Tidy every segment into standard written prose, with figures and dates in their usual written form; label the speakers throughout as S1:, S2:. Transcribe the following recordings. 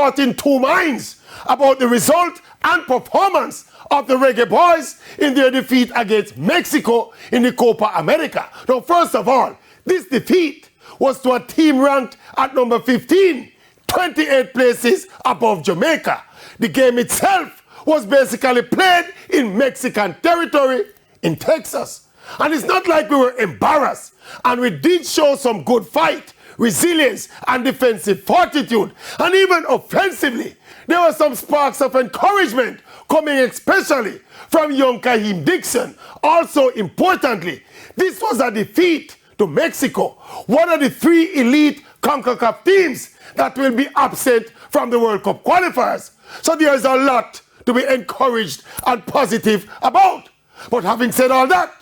S1: caught in two minds about the result and performance of the Reggae Boyz in their defeat against Mexico in the Copa America. Now, first of all, this defeat was to a team ranked at number 15, 28 places above Jamaica. The game itself was basically played in Mexican territory in Texas. And it's not like we were embarrassed, and we did show some good fight, resilience, and defensive fortitude. And even offensively, there were some sparks of encouragement coming especially from young Kaheem Dixon. Also importantly, this was a defeat to Mexico, one of the three elite CONCACAF teams that will be absent from the World Cup qualifiers. So there's a lot to be encouraged and positive about. But having said all that,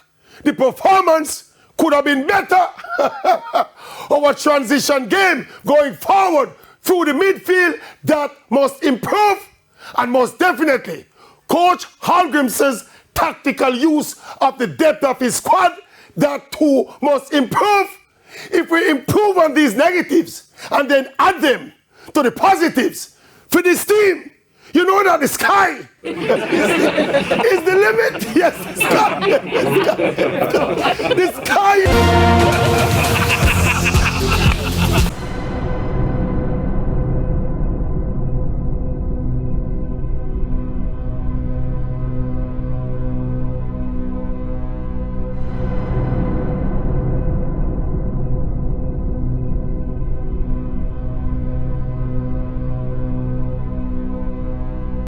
S1: the performance could have been better. Our transition game going forward through the midfield, that must improve. And most definitely, Coach Hallgrimson's tactical use of the depth of his squad, that too must improve. If we improve on these negatives and then add them to the positives for this team, you know that the sky is the limit. Yes, the sky. The sky.